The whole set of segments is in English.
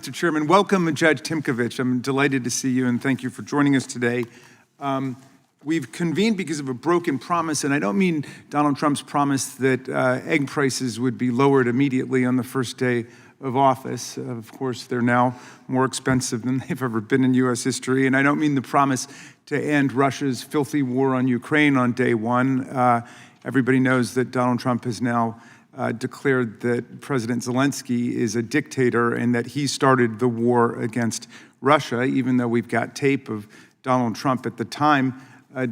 Mr. Chairman. Welcome, Judge Timkovich. I'm delighted to see you, and thank you for joining us today. We've convened because of a broken promise, and I don't mean Donald Trump's promise that egg prices would be lowered immediately on the first day of office. Of course, they're now more expensive than they've ever been in U.S. history, and I don't mean the promise to end Russia's filthy war on Ukraine on day one. Everybody knows that Donald Trump has now declared that President Zelensky is a dictator and that he started the war against Russia, even though we've got tape of Donald Trump at the time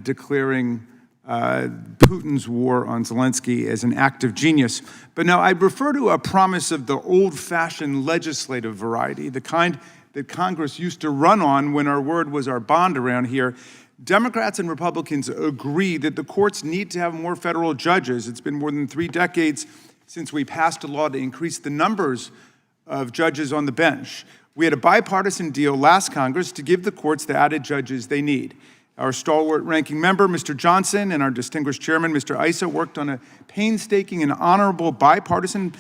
declaring Putin's war on Zelensky as an act of genius. But now I refer to a promise of the old-fashioned legislative variety, the kind that Congress used to run on when our word was our bond around here. Democrats and Republicans agree that the courts need to have more federal judges. It's been more than 3 decades since we passed a law to increase the numbers of judges on the bench. We had a bipartisan deal last Congress to give the courts the added judges they need. Our stalwart ranking member, Mr. Johnson, and our distinguished chairman, Mr. Issa, worked on a painstaking and honorable bipartisan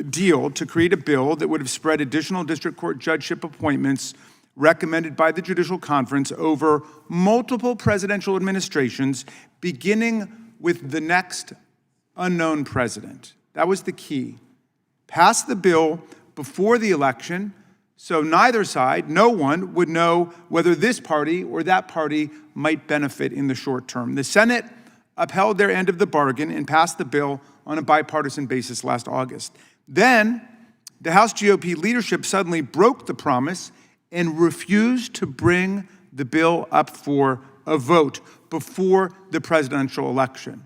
deal to create a bill that would have spread additional district court judgeship appointments recommended by the Judicial Conference over multiple presidential administrations, beginning with the next unknown president. That was the key. Pass the bill before the election, so neither side, no one, would know whether this party or that party might benefit in the short term. The Senate upheld their end of the bargain and passed the bill on a bipartisan basis last August. Then, the House GOP leadership suddenly broke the promise and refused to bring the bill up for a vote before the presidential election.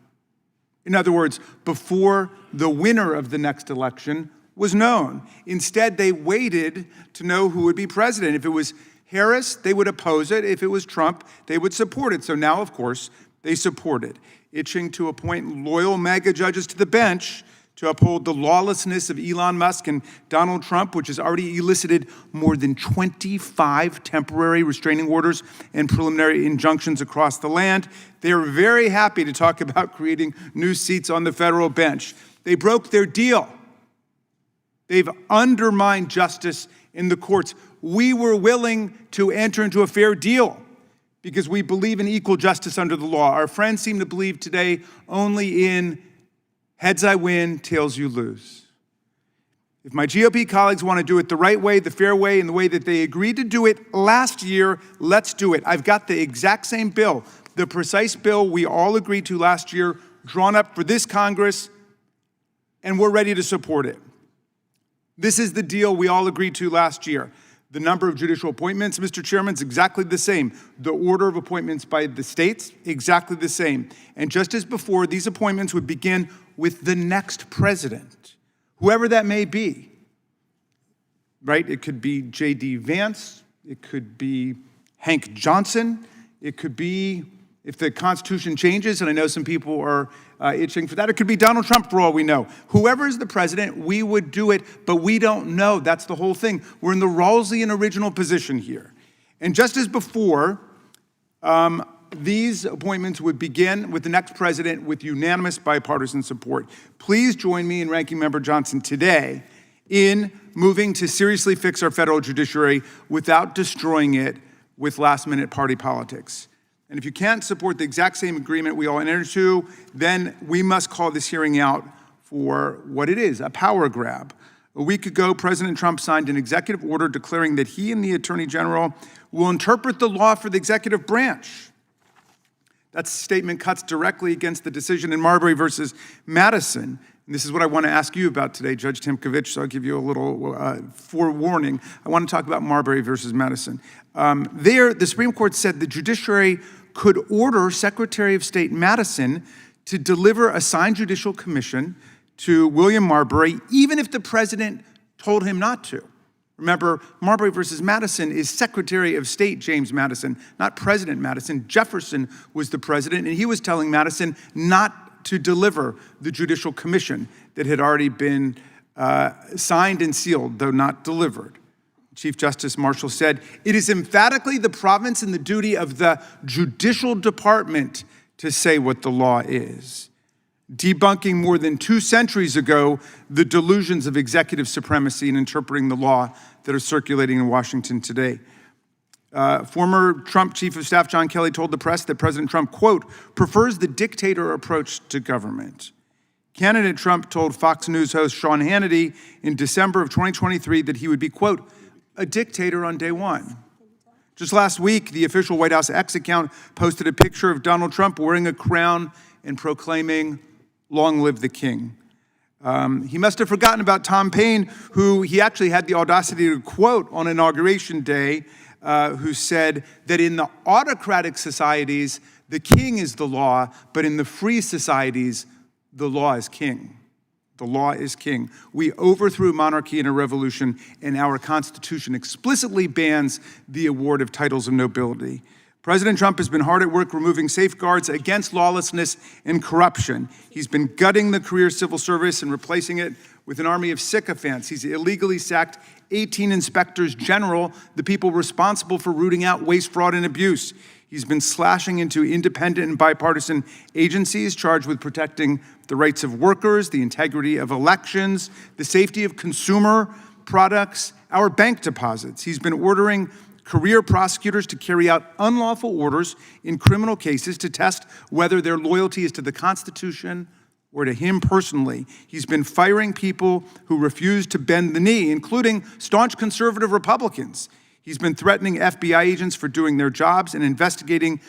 In other words, before the winner of the next election was known. Instead, they waited to know who would be president. If it was Harris, they would oppose it. If it was Trump, they would support it. So now, of course, they support it, itching to appoint loyal MAGA judges to the bench to uphold the lawlessness of Elon Musk and Donald Trump, which has already elicited more than 25 temporary restraining orders and preliminary injunctions across the land. They are very happy to talk about creating new seats on the federal bench. They broke their deal. They've undermined justice in the courts. We were willing to enter into a fair deal because we believe in equal justice under the law. Our friends seem to believe today only in heads I win, tails you lose. If my GOP colleagues want to do it the right way, the fair way, and the way that they agreed to do it last year, let's do it. I've got the exact same bill, the precise bill we all agreed to last year, drawn up for this Congress, and we're ready to support it. This is the deal we all agreed to last year. The number of judicial appointments, Mr. Chairman, is exactly the same. The order of appointments by the states, exactly the same. And just as before, these appointments would begin with the next president, whoever that may be, right? It could be J.D. Vance, it could be Hank Johnson, it could be, if the Constitution changes, and I know some people are itching for that, it could be Donald Trump for all we know. Whoever is the president, we would do it, but we don't know. That's the whole thing. We're in the Rawlsian original position here. And just as before, these appointments would begin with the next president with unanimous bipartisan support. Please join me and Ranking Member Johnson today in moving to seriously fix our federal judiciary without destroying it with last-minute party politics. And if you can't support the exact same agreement we all entered into, then we must call this hearing out for what it is, a power grab. A week ago, President Trump signed an executive order declaring that he and the Attorney General will interpret the law for the executive branch. That statement cuts directly against the decision in Marbury versus Madison. And this is what I want to ask you about today, Judge Timkovich, so I'll give you a little forewarning. I want to talk about Marbury versus Madison. There, the Supreme Court said the judiciary could order Secretary of State Madison to deliver a signed judicial commission to William Marbury, even if the president told him not to. Remember, Marbury versus Madison is Secretary of State James Madison, not President Madison. Jefferson was the president, and he was telling Madison not to deliver the judicial commission that had already been signed and sealed, though not delivered. Chief Justice Marshall said, "It is emphatically the province and the duty of the judicial department to say what the law is." debunking more than 2 centuries ago the delusions of executive supremacy and interpreting the law that are circulating in Washington today. Former Trump Chief of Staff John Kelly told the press that President Trump, quote, prefers the dictator approach to government. Candidate Trump told Fox News host Sean Hannity in December of 2023 that he would be, quote, a dictator on day one. Just last week, the official White House X account posted a picture of Donald Trump wearing a crown and proclaiming, long live the king. He must have forgotten about Tom Paine, who he actually had the audacity to quote on Inauguration Day, who said that in the autocratic societies, the king is the law, but in the free societies, the law is king. The law is king. We overthrew monarchy in a revolution, and our Constitution explicitly bans the award of titles of nobility. President Trump has been hard at work removing safeguards against lawlessness and corruption. He's been gutting the career civil service and replacing it with an army of sycophants. He's illegally sacked 18 inspectors general, the people responsible for rooting out waste, fraud, and abuse. He's been slashing into independent and bipartisan agencies charged with protecting the rights of workers, the integrity of elections, the safety of consumer products, our bank deposits. He's been ordering career prosecutors to carry out unlawful orders in criminal cases to test whether their loyalty is to the Constitution or to him personally. He's been firing people who refuse to bend the knee, including staunch conservative Republicans. He's been threatening FBI agents for doing their jobs and investigating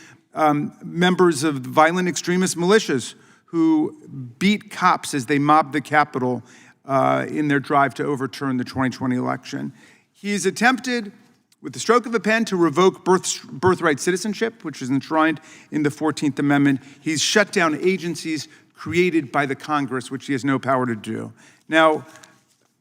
members of violent extremist militias who beat cops as they mobbed the Capitol in their drive to overturn the 2020 election. He's attempted, with the stroke of a pen, to revoke birthright citizenship, which is enshrined in the 14th Amendment. He's shut down agencies created by the Congress, which he has no power to do. Now,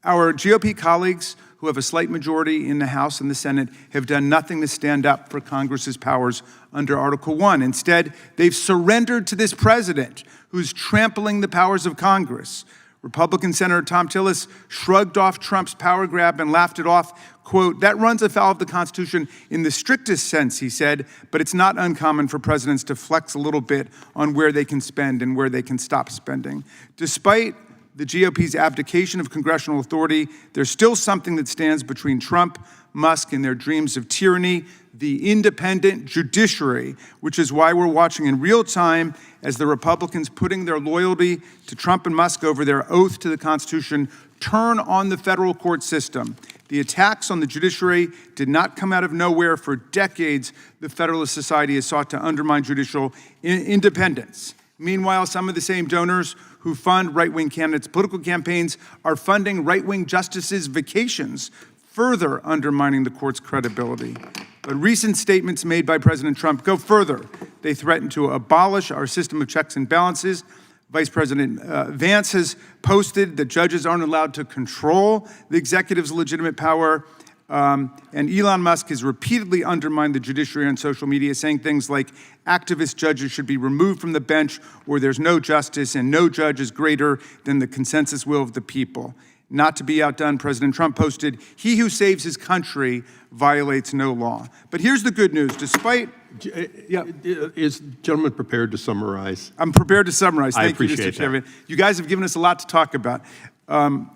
our GOP colleagues who have a slight majority in the House and the Senate have done nothing to stand up for Congress's powers under Article 1. Instead, they've surrendered to this president who's trampling the powers of Congress. Republican Senator Tom Tillis shrugged off Trump's power grab and laughed it off. Quote, that runs afoul of the Constitution in the strictest sense, he said, but it's not uncommon for presidents to flex a little bit on where they can spend and where they can stop spending. Despite the GOP's abdication of congressional authority, there's still something that stands between Trump, Musk, and their dreams of tyranny, the independent judiciary, which is why we're watching in real time as the Republicans, putting their loyalty to Trump and Musk over their oath to the Constitution, turn on the federal court system. The attacks on the judiciary did not come out of nowhere. For decades, the Federalist Society has sought to undermine judicial independence. Meanwhile, some of the same donors who fund right-wing candidates' political campaigns are funding right-wing justices' vacations, further undermining the court's credibility. But recent statements made by President Trump go further. They threaten to abolish our system of checks and balances. Vice President Vance has posted that judges aren't allowed to control the executive's legitimate power. And Elon Musk has repeatedly undermined the judiciary on social media, saying things like activist judges should be removed from the bench, or there's no justice and no judge is greater than the consensus will of the people. Not to be outdone, President Trump posted, he who saves his country violates no law. But here's the good news. Despite... Is the gentleman prepared to summarize? I'm prepared to summarize. Thank you, Mr. Chairman. That. You guys have given us a lot to talk about. Over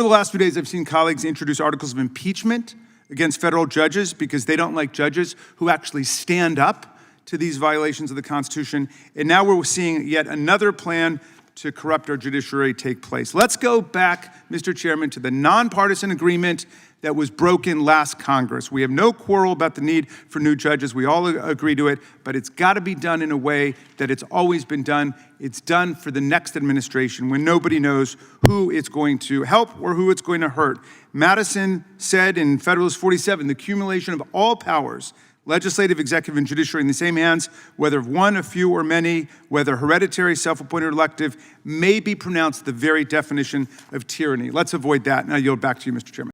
the last few days, I've seen colleagues introduce articles of impeachment against federal judges because they don't like judges who actually stand up to these violations of the Constitution. And now we're seeing yet another plan to corrupt our judiciary take place. Let's go back, Mr. Chairman, to the nonpartisan agreement that was broken last Congress. We have no quarrel about the need for new judges. We all agree to it, but it's got to be done in a way that it's always been done. It's done for the next administration when nobody knows who it's going to help or who it's going to hurt. Madison said in Federalist 47, the accumulation of all powers, legislative, executive, and judiciary in the same hands, whether of one, a few, or many, whether hereditary, self-appointed, or elective, may be pronounced the very definition of tyranny. Let's avoid that. And I yield back to you, Mr. Chairman.